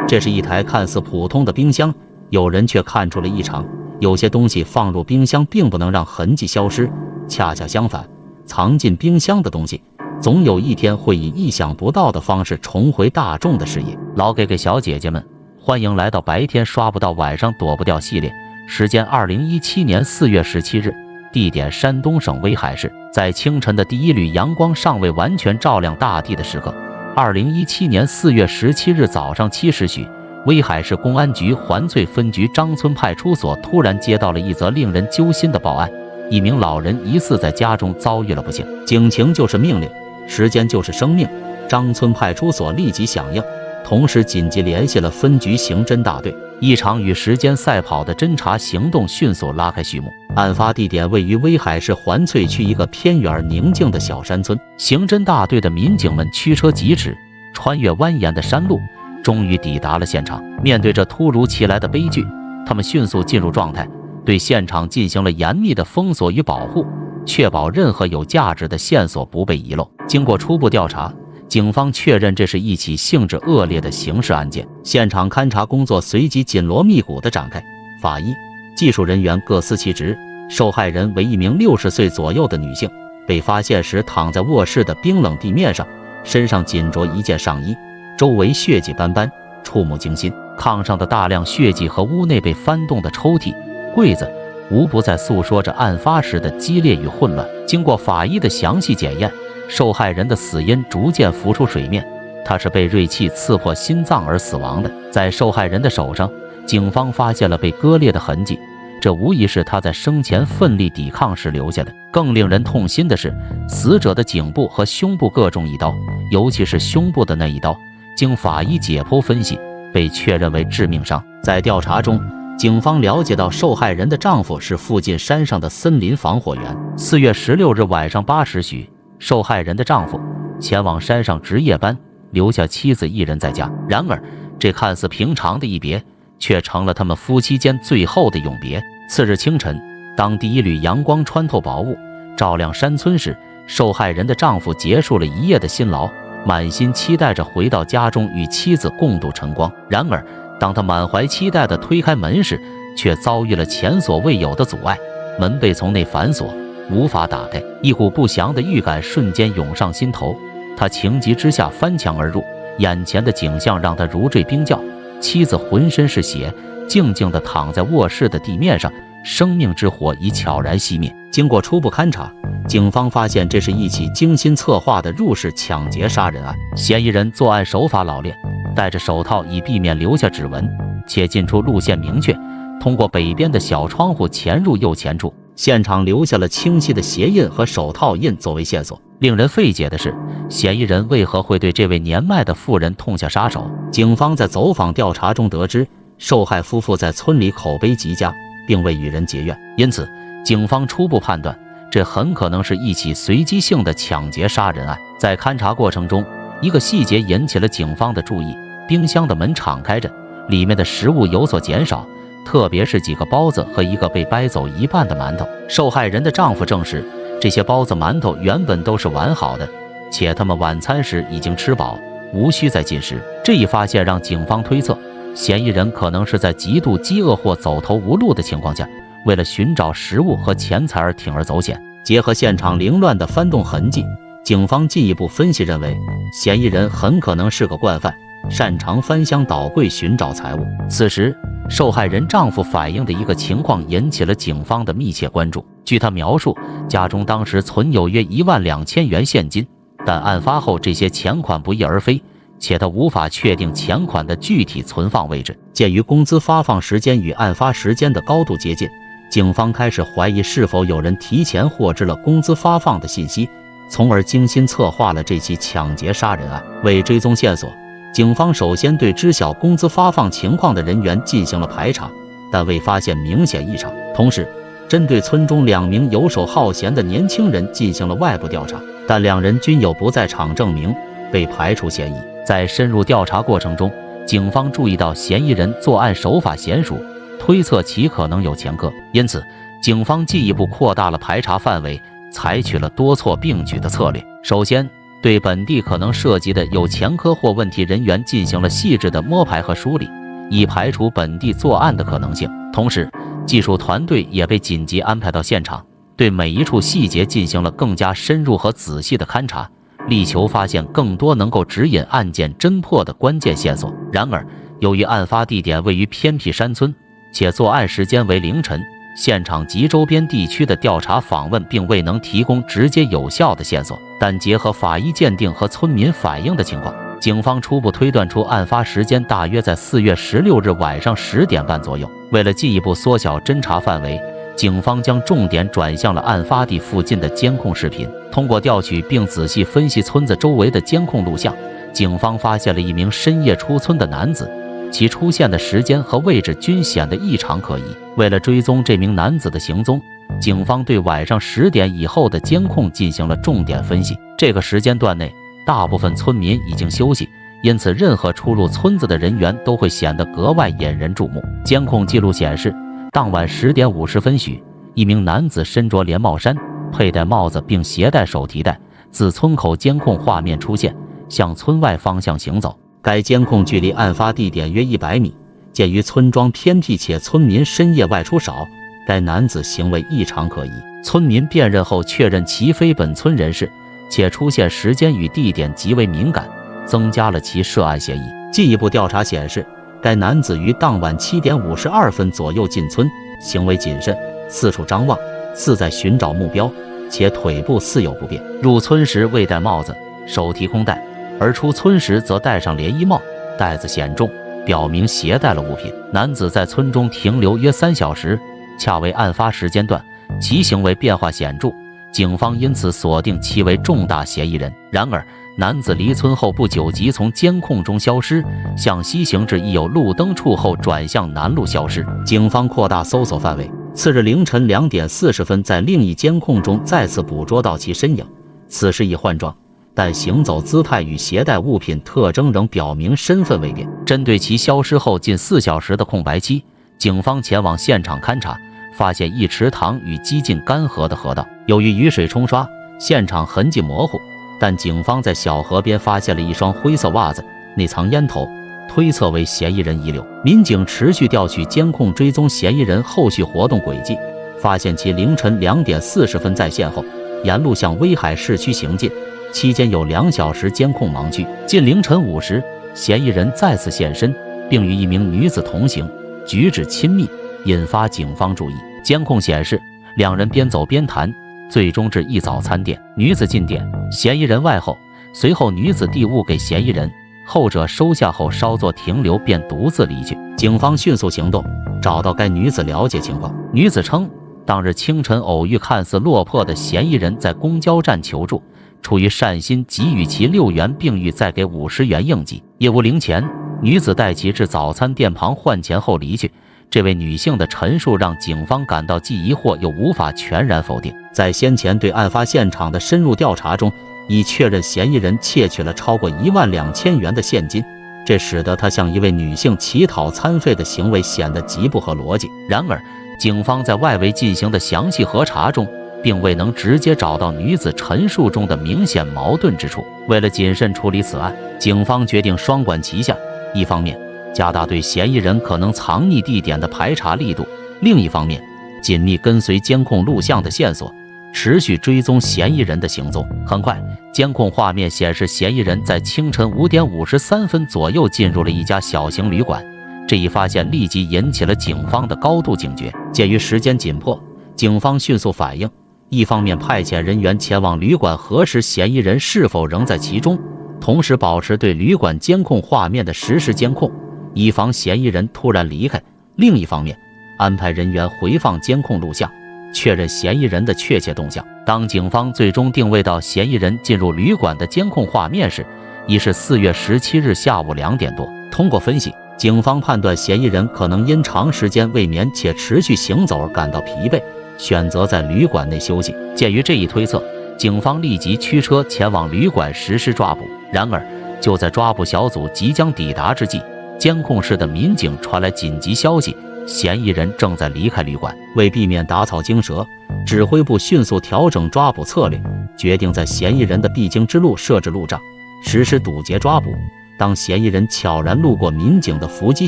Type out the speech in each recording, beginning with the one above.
这是一台看似普通的冰箱，有人却看出了异常。有些东西放入冰箱并不能让痕迹消失，恰恰相反，藏进冰箱的东西总有一天会以意想不到的方式重回大众的视野。老给小姐姐们，欢迎来到白天刷不到晚上躲不掉系列。时间2017年4月17日，地点山东省威海市。在清晨的第一缕阳光尚未完全照亮大地的时刻，2017年4月17日早上7时许，威海市公安局环翠分局张村派出所突然接到了一则令人揪心的报案，一名老人疑似在家中遭遇了不幸。警情就是命令，时间就是生命。张村派出所立即响应，同时紧急联系了分局刑侦大队。一场与时间赛跑的侦查行动迅速拉开序幕。案发地点位于威海市环翠区一个偏远宁静的小山村。刑侦大队的民警们驱车疾驰，穿越蜿蜒的山路，终于抵达了现场。面对这突如其来的悲剧，他们迅速进入状态，对现场进行了严密的封锁与保护，确保任何有价值的线索不被遗漏。经过初步调查，警方确认这是一起性质恶劣的刑事案件。现场勘查工作随即紧锣密鼓地展开，法医、技术人员各司其职。受害人为一名60岁左右的女性，被发现时躺在卧室的冰冷地面上，身上仅着一件上衣，周围血迹斑斑，触目惊心。炕上的大量血迹和屋内被翻动的抽屉、柜子，无不在诉说着案发时的激烈与混乱。经过法医的详细检验，受害人的死因逐渐浮出水面，她是被锐器刺破心脏而死亡的。在受害人的手上，警方发现了被割裂的痕迹，这无疑是她在生前奋力抵抗时留下的。更令人痛心的是，死者的颈部和胸部各中一刀，尤其是胸部的那一刀，经法医解剖分析，被确认为致命伤。在调查中，警方了解到受害人的丈夫是附近山上的森林防火员。4月16日晚上8时许，受害人的丈夫前往山上值夜班，留下妻子一人在家。然而，这看似平常的一别，却成了他们夫妻间最后的永别。次日清晨，当第一缕阳光穿透薄雾，照亮山村时，受害人的丈夫结束了一夜的辛劳，满心期待着回到家中与妻子共度晨光。然而，当他满怀期待地推开门时，却遭遇了前所未有的阻碍，门被从内反锁，无法打开。一股不祥的预感瞬间涌上心头，他情急之下翻墙而入，眼前的景象让他如坠冰窖。妻子浑身是血，静静地躺在卧室的地面上，生命之火已悄然熄灭。经过初步勘查，警方发现这是一起精心策划的入室抢劫杀人案。嫌疑人作案手法老练，戴着手套以避免留下指纹，且进出路线明确，通过北边的小窗户潜入右前处。现场留下了清晰的鞋印和手套印作为线索。令人费解的是，嫌疑人为何会对这位年迈的妇人痛下杀手？警方在走访调查中得知，受害夫妇在村里口碑极佳，并未与人结怨，因此警方初步判断，这很可能是一起随机性的抢劫杀人案。在勘查过程中，一个细节引起了警方的注意：冰箱的门敞开着，里面的食物有所减少，特别是几个包子和一个被掰走一半的馒头。受害人的丈夫证实，这些包子馒头原本都是完好的，且他们晚餐时已经吃饱，无需再进食。这一发现让警方推测，嫌疑人可能是在极度饥饿或走投无路的情况下，为了寻找食物和钱财而铤而走险。结合现场凌乱的翻动痕迹，警方进一步分析认为，嫌疑人很可能是个惯犯，擅长翻箱倒柜寻找财物。此时，受害人丈夫反映的一个情况引起了警方的密切关注。据他描述，家中当时存有约12000元现金，但案发后这些钱款不翼而飞，且他无法确定钱款的具体存放位置。鉴于工资发放时间与案发时间的高度接近，警方开始怀疑是否有人提前获知了工资发放的信息，从而精心策划了这起抢劫杀人案。为追踪线索，警方首先对知晓工资发放情况的人员进行了排查，但未发现明显异常。同时，针对村中2名游手好闲的年轻人进行了外部调查，但2人均有不在场证明，被排除嫌疑。在深入调查过程中，警方注意到嫌疑人作案手法娴熟，推测其可能有前科，因此警方进一步扩大了排查范围，采取了多措并举的策略。首先，对本地可能涉及的有前科或问题人员进行了细致的摸排和梳理，以排除本地作案的可能性。同时，技术团队也被紧急安排到现场，对每一处细节进行了更加深入和仔细的勘察，力求发现更多能够指引案件侦破的关键线索。然而，由于案发地点位于偏僻山村，且作案时间为凌晨，现场及周边地区的调查访问并未能提供直接有效的线索。但结合法医鉴定和村民反映的情况，警方初步推断出案发时间大约在4月16日晚上10点半左右。为了进一步缩小侦查范围，警方将重点转向了案发地附近的监控视频。通过调取并仔细分析村子周围的监控录像，警方发现了一名深夜出村的男子，其出现的时间和位置均显得异常可疑。为了追踪这名男子的行踪，警方对晚上10点以后的监控进行了重点分析。这个时间段内，大部分村民已经休息，因此任何出入村子的人员都会显得格外引人注目。监控记录显示，当晚10点50分许，一名男子身着连帽衫，佩戴帽子并携带手提袋，自村口监控画面出现，向村外方向行走。该监控距离案发地点约100米。鉴于村庄偏僻且村民深夜外出少，该男子行为异常可疑。村民辨认后确认其非本村人士，且出现时间与地点极为敏感，增加了其涉案嫌疑。进一步调查显示，该男子于当晚7点52分左右进村，行为谨慎，四处张望，似在寻找目标，且腿部似有不便。入村时未戴帽子，手提空袋，而出村时则戴上连衣帽，袋子显重，表明携带了物品。男子在村中停留约3小时，恰为案发时间段，其行为变化显著，警方因此锁定其为重大嫌疑人。然而，男子离村后不久即从监控中消失，向西行至已有路灯处后转向南路消失。警方扩大搜索范围，次日凌晨2点40分，在另一监控中再次捕捉到其身影。此时已换装，但行走姿态与携带物品特征仍表明身份未辨。针对其消失后近4小时的空白期，警方前往现场勘查，发现一池塘与几近干涸的河道。由于雨水冲刷，现场痕迹模糊，但警方在小河边发现了一双灰色袜子，内藏烟头，推测为嫌疑人遗留。民警持续调取监控，追踪嫌疑人后续活动轨迹，发现其凌晨2点40分在线后，沿路向威海市区行进，期间有2小时监控盲区。近凌晨5时，嫌疑人再次现身，并与一名女子同行，举止亲密，引发警方注意。监控显示，两人边走边谈，最终至一早餐店。女子进店，嫌疑人外后，随后女子递物给嫌疑人，后者收下后稍作停留，便独自离去。警方迅速行动，找到该女子了解情况。女子称，当日清晨偶遇看似落魄的嫌疑人在公交站求助，出于善心给予其6元，并欲再给50元应急。业无零钱，女子带其至早餐店旁换钱后离去。这位女性的陈述让警方感到既疑惑又无法全然否定。在先前对案发现场的深入调查中，已确认嫌疑人窃取了超过12000元的现金，这使得他向一位女性乞讨餐费的行为显得极不合逻辑。然而，警方在外围进行的详细核查中，并未能直接找到女子陈述中的明显矛盾之处。为了谨慎处理此案，警方决定双管齐下，一方面加大对嫌疑人可能藏匿地点的排查力度，另一方面紧密跟随监控录像的线索，持续追踪嫌疑人的行踪。很快，监控画面显示嫌疑人在清晨5点53分左右进入了一家小型旅馆。这一发现立即引起了警方的高度警觉。鉴于时间紧迫，警方迅速反应，一方面派遣人员前往旅馆核实嫌疑人是否仍在其中，同时保持对旅馆监控画面的实时监控，以防嫌疑人突然离开；另一方面，安排人员回放监控录像，确认嫌疑人的确切动向。当警方最终定位到嫌疑人进入旅馆的监控画面时，已是4月17日下午2点多。通过分析，警方判断嫌疑人可能因长时间未眠且持续行走而感到疲惫，选择在旅馆内休息。鉴于这一推测，警方立即驱车前往旅馆实施抓捕。然而，就在抓捕小组即将抵达之际，监控室的民警传来紧急消息，嫌疑人正在离开旅馆。为避免打草惊蛇，指挥部迅速调整抓捕策略，决定在嫌疑人的必经之路设置路障，实施堵截抓捕。当嫌疑人悄然路过民警的伏击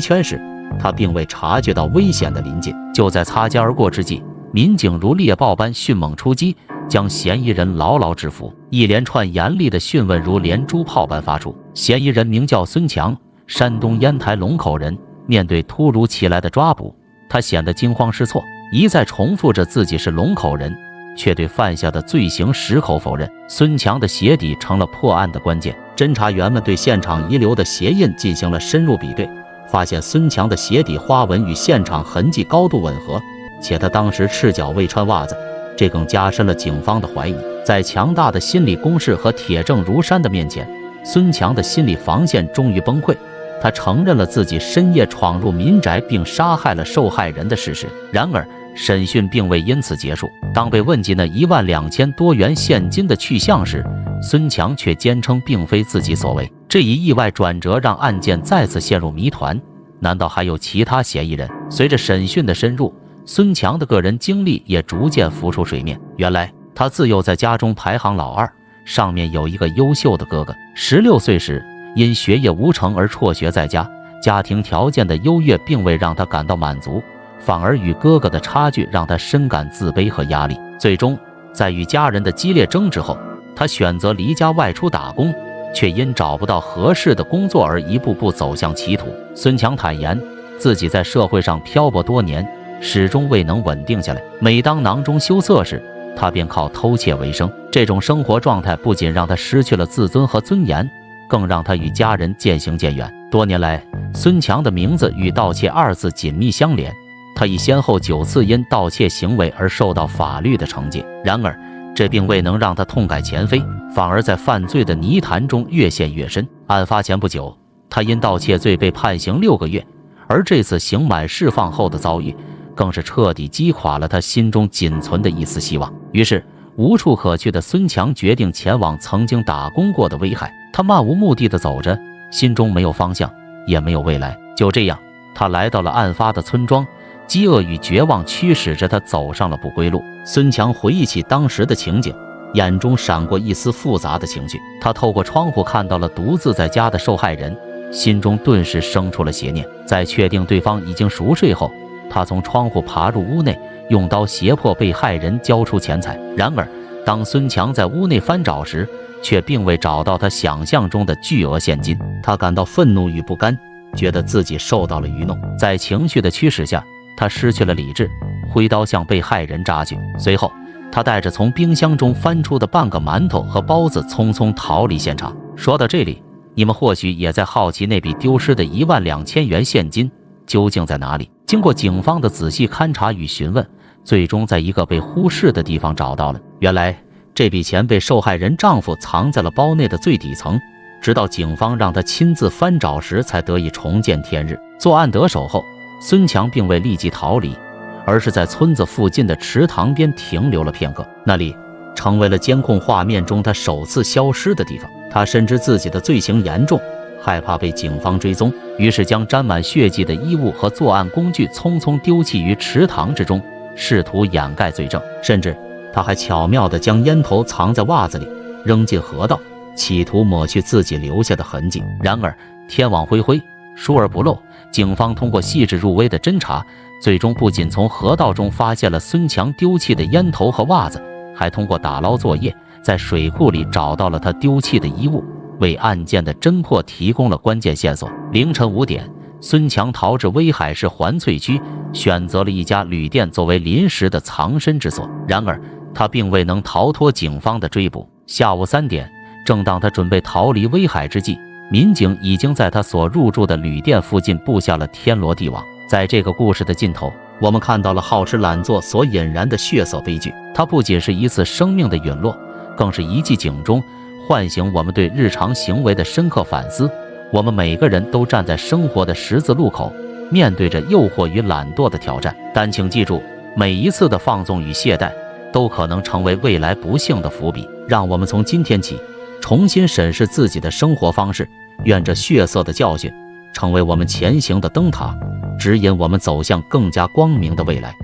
圈时，他并未察觉到危险的临近。就在擦肩而过之际，民警如猎豹般迅猛出击，将嫌疑人牢牢制服。一连串严厉的讯问如连珠炮般发出。嫌疑人名叫孙强，山东烟台龙口人。面对突如其来的抓捕，他显得惊慌失措，一再重复着自己是龙口人，却对犯下的罪行矢口否认。孙强的鞋底成了破案的关键。侦查员们对现场遗留的鞋印进行了深入比对，发现孙强的鞋底花纹与现场痕迹高度吻合，且他当时赤脚未穿袜子，这更加深了警方的怀疑。在强大的心理攻势和铁证如山的面前，孙强的心理防线终于崩溃。他承认了自己深夜闯入民宅并杀害了受害人的事实。然而，审讯并未因此结束。当被问及那12000多元现金的去向时，孙强却坚称并非自己所为。这一意外转折让案件再次陷入谜团。难道还有其他嫌疑人？随着审讯的深入，孙强的个人经历也逐渐浮出水面。原来，他自幼在家中排行老二，上面有一个优秀的哥哥。16岁时，因学业无成而辍学在家，家庭条件的优越并未让他感到满足，反而与哥哥的差距让他深感自卑和压力。最终，在与家人的激烈争执后，他选择离家外出打工，却因找不到合适的工作而一步步走向歧途。孙强坦言，自己在社会上漂泊多年，始终未能稳定下来。每当囊中羞涩时，他便靠偷窃为生。这种生活状态不仅让他失去了自尊和尊严，更让他与家人渐行渐远。多年来，孙强的名字与盗窃二字紧密相连，他已先后9次因盗窃行为而受到法律的惩戒。然而，这并未能让他痛改前非，反而在犯罪的泥潭中越陷越深。案发前不久，他因盗窃罪被判刑6个月，而这次刑满释放后的遭遇，更是彻底击垮了他心中仅存的一丝希望。于是，无处可去的孙强决定前往曾经打工过的威海。他漫无目的地走着，心中没有方向，也没有未来。就这样，他来到了案发的村庄，饥饿与绝望驱使着他走上了不归路。孙强回忆起当时的情景，眼中闪过一丝复杂的情绪。他透过窗户看到了独自在家的受害人，心中顿时生出了邪念。在确定对方已经熟睡后，他从窗户爬入屋内，用刀胁迫被害人交出钱财。然而，当孙强在屋内翻找时，却并未找到他想象中的巨额现金。他感到愤怒与不甘，觉得自己受到了愚弄。在情绪的驱使下，他失去了理智，挥刀向被害人扎去。随后，他带着从冰箱中翻出的半个馒头和包子，匆匆逃离现场。说到这里，你们或许也在好奇那笔丢失的12000元现金究竟在哪里？经过警方的仔细勘查与询问，最终在一个被忽视的地方找到了。原来，这笔钱被受害人丈夫藏在了包内的最底层，直到警方让他亲自翻找时，才得以重见天日。作案得手后，孙强并未立即逃离，而是在村子附近的池塘边停留了片刻，那里成为了监控画面中他首次消失的地方。他深知自己的罪行严重，害怕被警方追踪，于是将沾满血迹的衣物和作案工具匆匆丢弃于池塘之中，试图掩盖罪证。甚至他还巧妙地将烟头藏在袜子里，扔进河道，企图抹去自己留下的痕迹。然而天网恢恢，疏而不漏，警方通过细致入微的侦查，最终不仅从河道中发现了孙强丢弃的烟头和袜子，还通过打捞作业，在水库里找到了他丢弃的衣物，为案件的侦破提供了关键线索。凌晨5点，孙强逃至威海市环翠区，选择了一家旅店作为临时的藏身之所。然而他并未能逃脱警方的追捕。下午3点，正当他准备逃离威海之际，民警已经在他所入住的旅店附近布下了天罗地网。在这个故事的尽头，我们看到了好吃懒做所引燃的血色悲剧。它不仅是一次生命的陨落，更是一记警钟，唤醒我们对日常行为的深刻反思。我们每个人都站在生活的十字路口，面对着诱惑与懒惰的挑战。但请记住，每一次的放纵与懈怠，都可能成为未来不幸的伏笔。让我们从今天起，重新审视自己的生活方式。愿这血色的教训，成为我们前行的灯塔，指引我们走向更加光明的未来。